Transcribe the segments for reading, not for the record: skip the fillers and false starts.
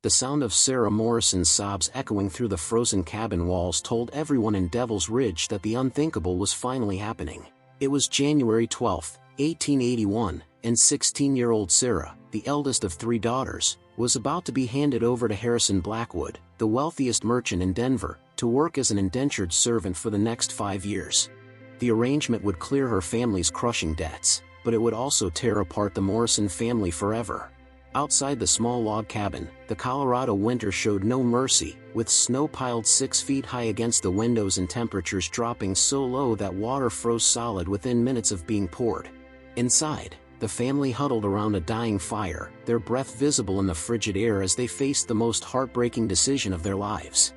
The sound of Sarah Morrison's sobs echoing through the frozen cabin walls told everyone in Devil's Ridge that the unthinkable was finally happening. It was January 12, 1881, and 16-year-old Sarah, the eldest of 3 daughters, was about to be handed over to Harrison Blackwood, the wealthiest merchant in Denver, to work as an indentured servant for the next 5 years. The arrangement would clear her family's crushing debts, but it would also tear apart the Morrison family forever. Outside the small log cabin, the Colorado winter showed no mercy, with snow piled 6 feet high against the windows and temperatures dropping so low that water froze solid within minutes of being poured. Inside, the family huddled around a dying fire, their breath visible in the frigid air as they faced the most heartbreaking decision of their lives.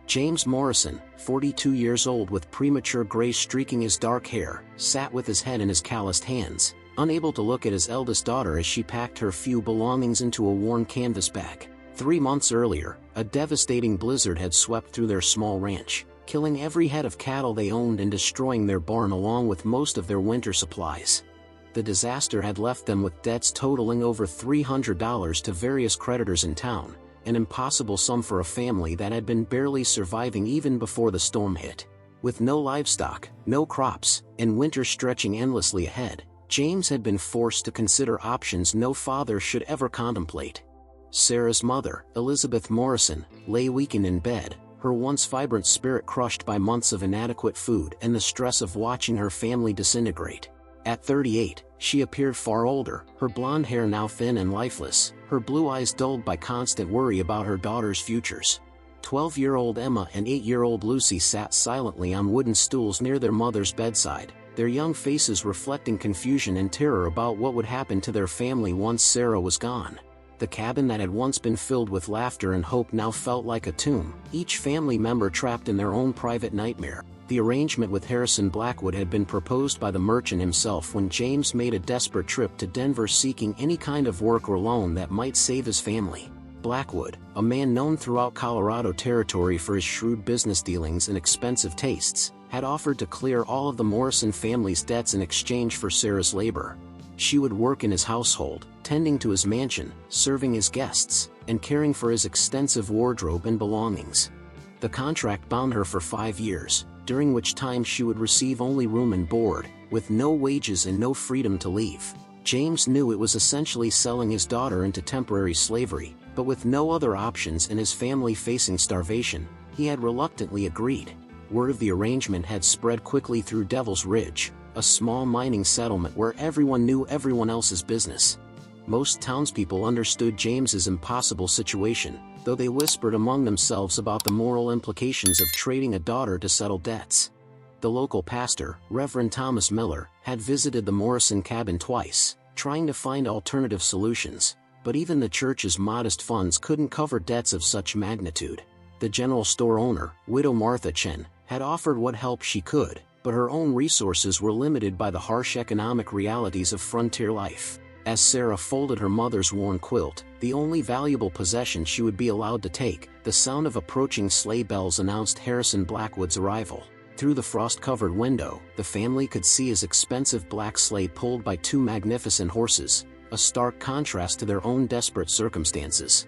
James Morrison, 42 years old with premature gray streaking his dark hair, sat with his head in his calloused hands, unable to look at his eldest daughter as she packed her few belongings into a worn canvas bag. 3 months earlier, a devastating blizzard had swept through their small ranch, killing every head of cattle they owned and destroying their barn along with most of their winter supplies. The disaster had left them with debts totaling over $300 to various creditors in town, an impossible sum for a family that had been barely surviving even before the storm hit. With no livestock, no crops, and winter stretching endlessly ahead, James had been forced to consider options no father should ever contemplate. Sarah's mother, Elizabeth Morrison, lay weakened in bed, her once vibrant spirit crushed by months of inadequate food and the stress of watching her family disintegrate. At 38, she appeared far older, her blonde hair now thin and lifeless, her blue eyes dulled by constant worry about her daughter's futures. 12-year-old Emma and 8-year-old Lucy sat silently on wooden stools near their mother's bedside, their young faces reflecting confusion and terror about what would happen to their family once Sarah was gone. The cabin that had once been filled with laughter and hope now felt like a tomb, each family member trapped in their own private nightmare. The arrangement with Harrison Blackwood had been proposed by the merchant himself when James made a desperate trip to Denver seeking any kind of work or loan that might save his family. Blackwood, a man known throughout Colorado territory for his shrewd business dealings and expensive tastes, had offered to clear all of the Morrison family's debts in exchange for Sarah's labor. She would work in his household, tending to his mansion, serving his guests, and caring for his extensive wardrobe and belongings. The contract bound her for 5 years, during which time she would receive only room and board, with no wages and no freedom to leave. James knew it was essentially selling his daughter into temporary slavery, but with no other options and his family facing starvation, he had reluctantly agreed. Word of the arrangement had spread quickly through Devil's Ridge, a small mining settlement where everyone knew everyone else's business. Most townspeople understood James's impossible situation, though they whispered among themselves about the moral implications of trading a daughter to settle debts. The local pastor, Reverend Thomas Miller, had visited the Morrison cabin twice, trying to find alternative solutions, but even the church's modest funds couldn't cover debts of such magnitude. The general store owner, widow Martha Chen, had offered what help she could, but her own resources were limited by the harsh economic realities of frontier life. As Sarah folded her mother's worn quilt, the only valuable possession she would be allowed to take, the sound of approaching sleigh bells announced Harrison Blackwood's arrival. Through the frost-covered window, the family could see his expensive black sleigh pulled by 2 magnificent horses, a stark contrast to their own desperate circumstances.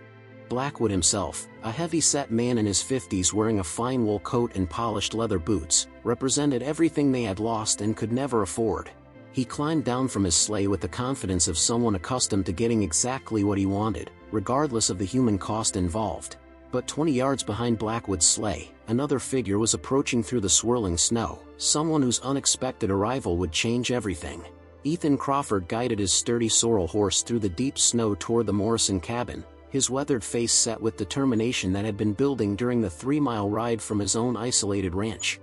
Blackwood himself, a heavy-set man in his 50s wearing a fine wool coat and polished leather boots, represented everything they had lost and could never afford. He climbed down from his sleigh with the confidence of someone accustomed to getting exactly what he wanted, regardless of the human cost involved. But 20 yards behind Blackwood's sleigh, another figure was approaching through the swirling snow, someone whose unexpected arrival would change everything. Ethan Crawford guided his sturdy sorrel horse through the deep snow toward the Morrison cabin, his weathered face set with determination that had been building during the 3-mile ride from his own isolated ranch.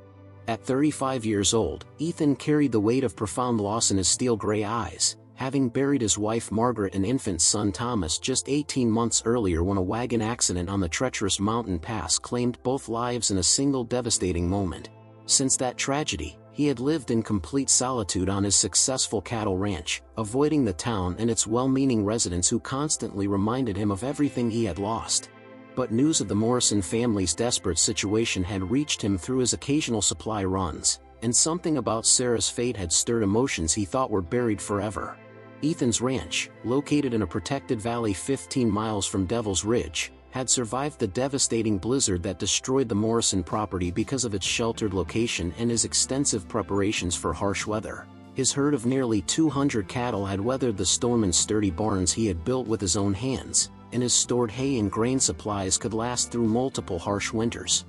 At 35 years old, Ethan carried the weight of profound loss in his steel-gray eyes, having buried his wife Margaret and infant son Thomas just 18 months earlier when a wagon accident on the treacherous mountain pass claimed both lives in a single devastating moment. Since that tragedy, he had lived in complete solitude on his successful cattle ranch, avoiding the town and its well-meaning residents who constantly reminded him of everything he had lost. But news of the Morrison family's desperate situation had reached him through his occasional supply runs, and something about Sarah's fate had stirred emotions he thought were buried forever. Ethan's ranch, located in a protected valley 15 miles from Devil's Ridge, had survived the devastating blizzard that destroyed the Morrison property because of its sheltered location and his extensive preparations for harsh weather. His herd of nearly 200 cattle had weathered the storm in sturdy barns he had built with his own hands, and his stored hay and grain supplies could last through multiple harsh winters.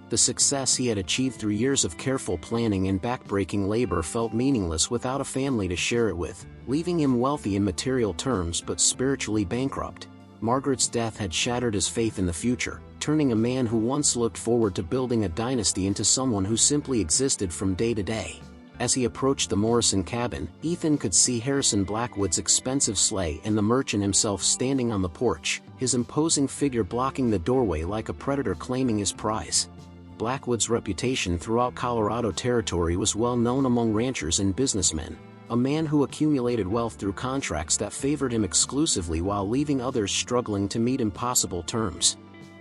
The success he had achieved through years of careful planning and backbreaking labor felt meaningless without a family to share it with, leaving him wealthy in material terms but spiritually bankrupt. Margaret's death had shattered his faith in the future, turning a man who once looked forward to building a dynasty into someone who simply existed from day to day. As he approached the Morrison cabin, Ethan could see Harrison Blackwood's expensive sleigh and the merchant himself standing on the porch, his imposing figure blocking the doorway like a predator claiming his prize. Blackwood's reputation throughout Colorado Territory was well known among ranchers and businessmen, a man who accumulated wealth through contracts that favored him exclusively while leaving others struggling to meet impossible terms.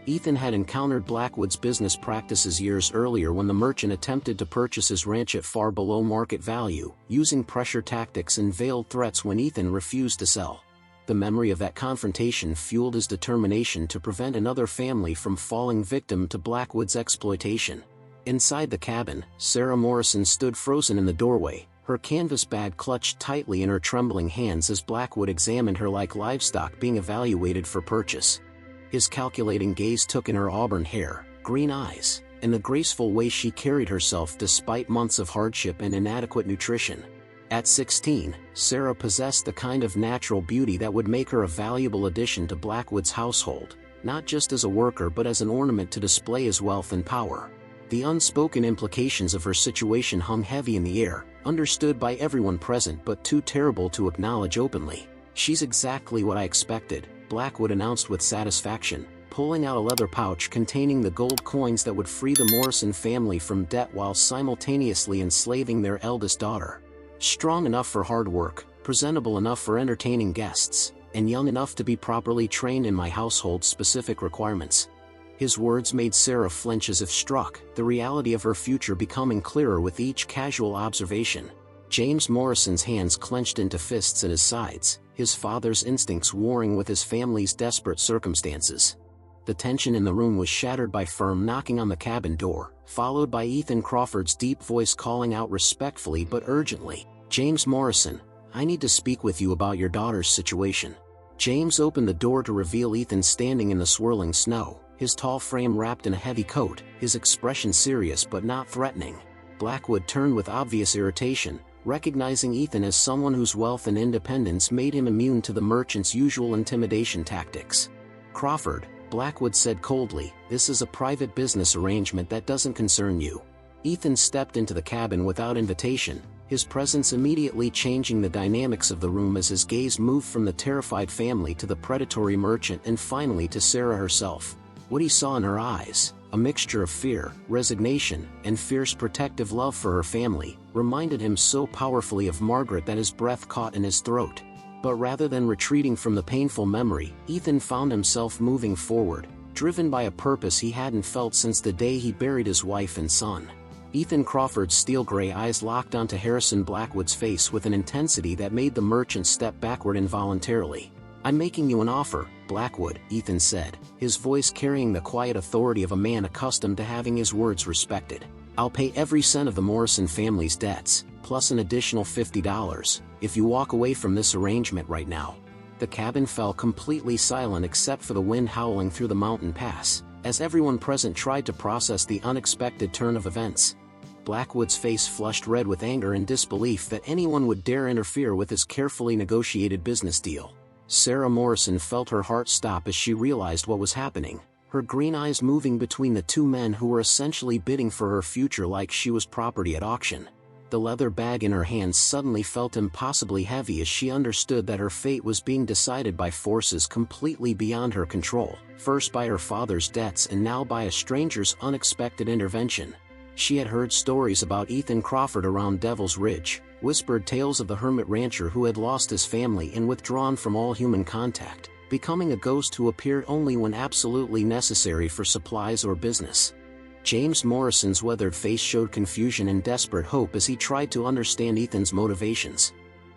Ethan had encountered Blackwood's business practices years earlier when the merchant attempted to purchase his ranch at far below market value, using pressure tactics and veiled threats when Ethan refused to sell. The memory of that confrontation fueled his determination to prevent another family from falling victim to Blackwood's exploitation. Inside the cabin, Sarah Morrison stood frozen in the doorway, her canvas bag clutched tightly in her trembling hands as Blackwood examined her like livestock being evaluated for purchase. His calculating gaze took in her auburn hair, green eyes, and the graceful way she carried herself despite months of hardship and inadequate nutrition. At 16, Sarah possessed the kind of natural beauty that would make her a valuable addition to Blackwood's household, not just as a worker but as an ornament to display his wealth and power. The unspoken implications of her situation hung heavy in the air, understood by everyone present but too terrible to acknowledge openly. "She's exactly what I expected," Blackwood announced with satisfaction, pulling out a leather pouch containing the gold coins that would free the Morrison family from debt while simultaneously enslaving their eldest daughter. "Strong enough for hard work, presentable enough for entertaining guests, and young enough to be properly trained in my household's specific requirements." His words made Sarah flinch as if struck, the reality of her future becoming clearer with each casual observation. James Morrison's hands clenched into fists at his sides, his father's instincts warring with his family's desperate circumstances. The tension in the room was shattered by firm knocking on the cabin door, followed by Ethan Crawford's deep voice calling out respectfully but urgently, "James Morrison, I need to speak with you about your daughter's situation." James opened the door to reveal Ethan standing in the swirling snow, his tall frame wrapped in a heavy coat, his expression serious but not threatening. Blackwood turned with obvious irritation, recognizing Ethan as someone whose wealth and independence made him immune to the merchant's usual intimidation tactics. "Crawford," Blackwood said coldly, "this is a private business arrangement that doesn't concern you." Ethan stepped into the cabin without invitation, his presence immediately changing the dynamics of the room as his gaze moved from the terrified family to the predatory merchant and finally to Sarah herself. What he saw in her eyes, a mixture of fear, resignation, and fierce protective love for her family, reminded him so powerfully of Margaret that his breath caught in his throat. But rather than retreating from the painful memory, Ethan found himself moving forward, driven by a purpose he hadn't felt since the day he buried his wife and son. Ethan Crawford's steel-gray eyes locked onto Harrison Blackwood's face with an intensity that made the merchant step backward involuntarily. "I'm making you an offer, Blackwood," Ethan said, his voice carrying the quiet authority of a man accustomed to having his words respected. "I'll pay every cent of the Morrison family's debts, plus an additional $50, if you walk away from this arrangement right now." The cabin fell completely silent except for the wind howling through the mountain pass, as everyone present tried to process the unexpected turn of events. Blackwood's face flushed red with anger and disbelief that anyone would dare interfere with his carefully negotiated business deal. Sarah Morrison felt her heart stop as she realized what was happening, her green eyes moving between the two men who were essentially bidding for her future like she was property at auction. The leather bag in her hands suddenly felt impossibly heavy as she understood that her fate was being decided by forces completely beyond her control, first by her father's debts and now by a stranger's unexpected intervention. She had heard stories about Ethan Crawford around Devil's Ridge, whispered tales of the hermit rancher who had lost his family and withdrawn from all human contact, becoming a ghost who appeared only when absolutely necessary for supplies or business. James Morrison's weathered face showed confusion and desperate hope as he tried to understand Ethan's motivations.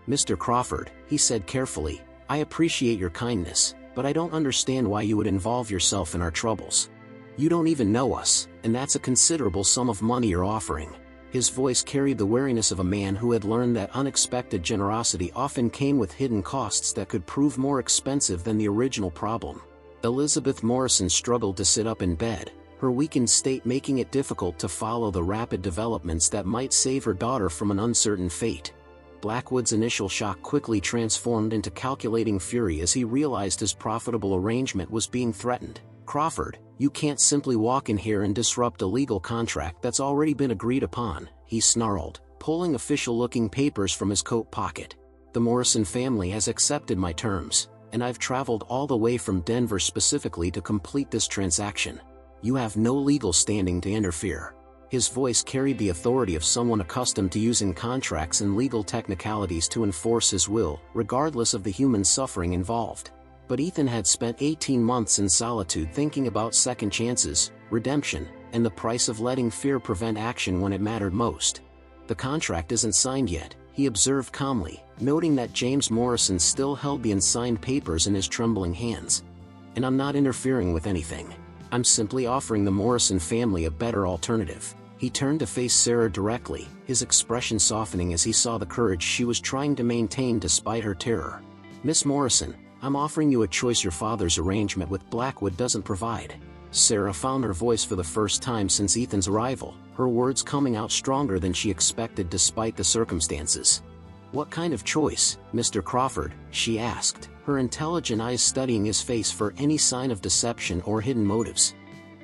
"Mr. Crawford," he said carefully, "I appreciate your kindness, but I don't understand why you would involve yourself in our troubles. You don't even know us, and that's a considerable sum of money you're offering." His voice carried the wariness of a man who had learned that unexpected generosity often came with hidden costs that could prove more expensive than the original problem. Elizabeth Morrison struggled to sit up in bed, her weakened state making it difficult to follow the rapid developments that might save her daughter from an uncertain fate. Blackwood's initial shock quickly transformed into calculating fury as he realized his profitable arrangement was being threatened. "Crawford, you can't simply walk in here and disrupt a legal contract that's already been agreed upon," he snarled, pulling official-looking papers from his coat pocket. "The Morrison family has accepted my terms, and I've traveled all the way from Denver specifically to complete this transaction. You have no legal standing to interfere." His voice carried the authority of someone accustomed to using contracts and legal technicalities to enforce his will, regardless of the human suffering involved. But Ethan had spent 18 months in solitude thinking about second chances, redemption, and the price of letting fear prevent action when it mattered most. "The contract isn't signed yet," he observed calmly, noting that James Morrison still held the unsigned papers in his trembling hands. "And I'm not interfering with anything. I'm simply offering the Morrison family a better alternative." He turned to face Sarah directly, his expression softening as he saw the courage she was trying to maintain despite her terror. "Miss Morrison, I'm offering you a choice your father's arrangement with Blackwood doesn't provide." Sarah found her voice for the first time since Ethan's arrival, her words coming out stronger than she expected despite the circumstances. "What kind of choice, Mr. Crawford?" she asked, her intelligent eyes studying his face for any sign of deception or hidden motives.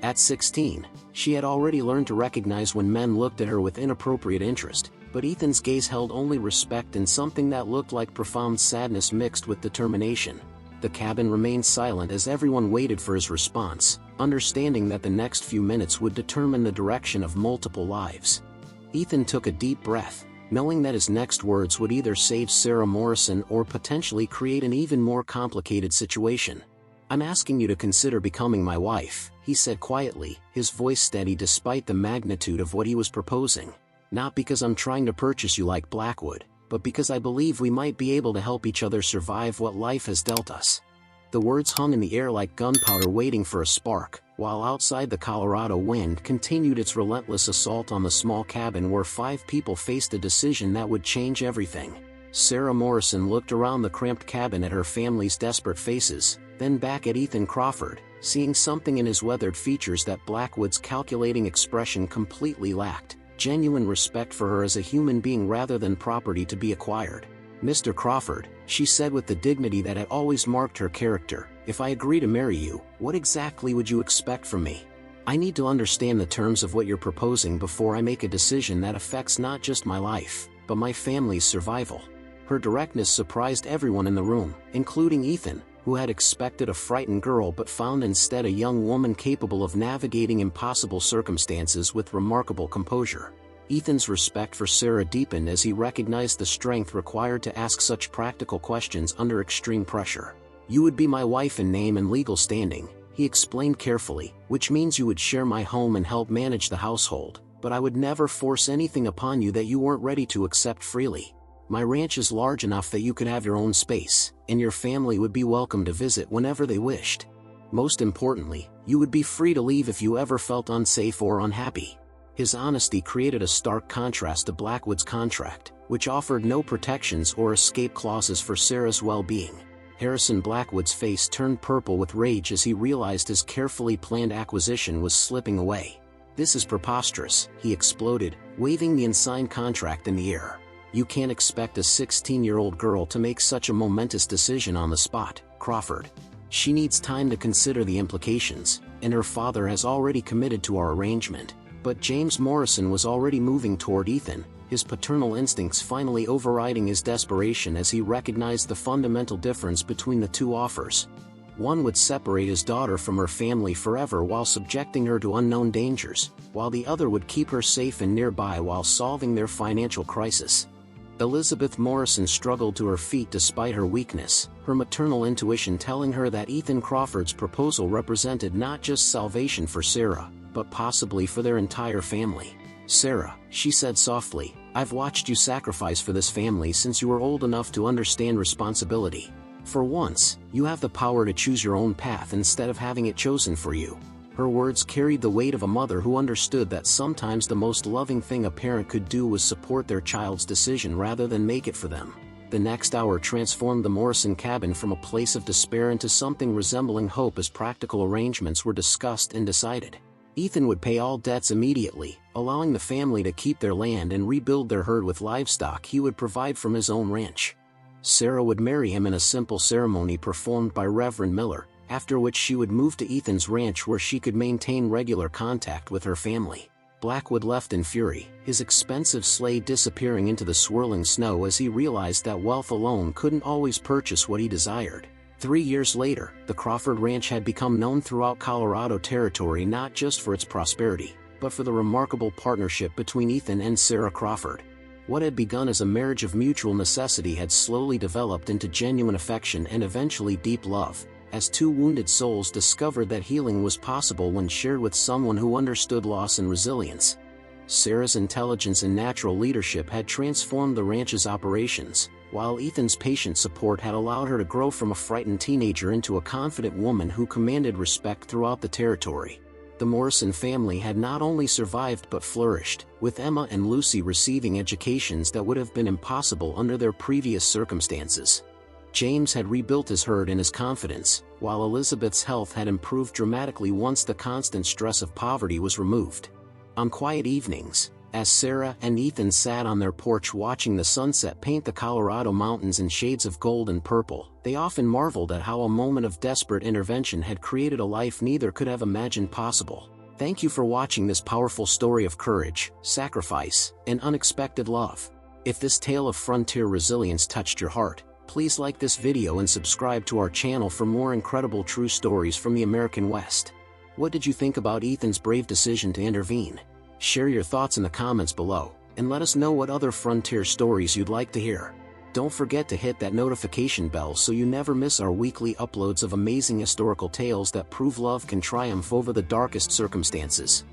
At 16, she had already learned to recognize when men looked at her with inappropriate interest, but Ethan's gaze held only respect and something that looked like profound sadness mixed with determination. The cabin remained silent as everyone waited for his response, understanding that the next few minutes would determine the direction of multiple lives. Ethan took a deep breath, knowing that his next words would either save Sarah Morrison or potentially create an even more complicated situation. "I'm asking you to consider becoming my wife," he said quietly, his voice steady despite the magnitude of what he was proposing. "Not because I'm trying to purchase you like Blackwood, but because I believe we might be able to help each other survive what life has dealt us." The words hung in the air like gunpowder waiting for a spark, while outside the Colorado wind continued its relentless assault on the small cabin where 5 people faced a decision that would change everything. Sarah Morrison looked around the cramped cabin at her family's desperate faces, then back at Ethan Crawford, seeing something in his weathered features that Blackwood's calculating expression completely lacked: genuine respect for her as a human being rather than property to be acquired. "Mr. Crawford," she said with the dignity that had always marked her character, "if I agree to marry you, what exactly would you expect from me? I need to understand the terms of what you're proposing before I make a decision that affects not just my life, but my family's survival." Her directness surprised everyone in the room, including Ethan, who had expected a frightened girl but found instead a young woman capable of navigating impossible circumstances with remarkable composure. Ethan's respect for Sarah deepened as he recognized the strength required to ask such practical questions under extreme pressure. "You would be my wife in name and legal standing," he explained carefully, "which means you would share my home and help manage the household, but I would never force anything upon you that you weren't ready to accept freely. My ranch is large enough that you could have your own space, and your family would be welcome to visit whenever they wished. Most importantly, you would be free to leave if you ever felt unsafe or unhappy." His honesty created a stark contrast to Blackwood's contract, which offered no protections or escape clauses for Sarah's well-being. Harrison Blackwood's face turned purple with rage as he realized his carefully planned acquisition was slipping away. "This is preposterous," he exploded, waving the unsigned contract in the air. "You can't expect a 16-year-old girl to make such a momentous decision on the spot, Crawford. She needs time to consider the implications, and her father has already committed to our arrangement." But James Morrison was already moving toward Ethan, his paternal instincts finally overriding his desperation as he recognized the fundamental difference between the two offers. One would separate his daughter from her family forever while subjecting her to unknown dangers, while the other would keep her safe and nearby while solving their financial crisis. Elizabeth Morrison struggled to her feet despite her weakness, her maternal intuition telling her that Ethan Crawford's proposal represented not just salvation for Sarah, but possibly for their entire family. "Sarah," she said softly, "I've watched you sacrifice for this family since you were old enough to understand responsibility. For once, you have the power to choose your own path instead of having it chosen for you." Her words carried the weight of a mother who understood that sometimes the most loving thing a parent could do was support their child's decision rather than make it for them. The next hour transformed the Morrison cabin from a place of despair into something resembling hope as practical arrangements were discussed and decided. Ethan would pay all debts immediately, allowing the family to keep their land and rebuild their herd with livestock he would provide from his own ranch. Sarah would marry him in a simple ceremony performed by Reverend Miller, after which she would move to Ethan's ranch where she could maintain regular contact with her family. Blackwood left in fury, his expensive sleigh disappearing into the swirling snow as he realized that wealth alone couldn't always purchase what he desired. 3 years later, the Crawford Ranch had become known throughout Colorado Territory not just for its prosperity, but for the remarkable partnership between Ethan and Sarah Crawford. What had begun as a marriage of mutual necessity had slowly developed into genuine affection and eventually deep love, as two wounded souls discovered that healing was possible when shared with someone who understood loss and resilience. Sarah's intelligence and natural leadership had transformed the ranch's operations, while Ethan's patient support had allowed her to grow from a frightened teenager into a confident woman who commanded respect throughout the territory. The Morrison family had not only survived but flourished, with Emma and Lucy receiving educations that would have been impossible under their previous circumstances. James had rebuilt his herd and his confidence, while Elizabeth's health had improved dramatically once the constant stress of poverty was removed. On quiet evenings, as Sarah and Ethan sat on their porch watching the sunset paint the Colorado mountains in shades of gold and purple, they often marveled at how a moment of desperate intervention had created a life neither could have imagined possible. Thank you for watching this powerful story of courage, sacrifice, and unexpected love. If this tale of frontier resilience touched your heart, please like this video and subscribe to our channel for more incredible true stories from the American West. What did you think about Ethan's brave decision to intervene? Share your thoughts in the comments below, and let us know what other frontier stories you'd like to hear. Don't forget to hit that notification bell so you never miss our weekly uploads of amazing historical tales that prove love can triumph over the darkest circumstances.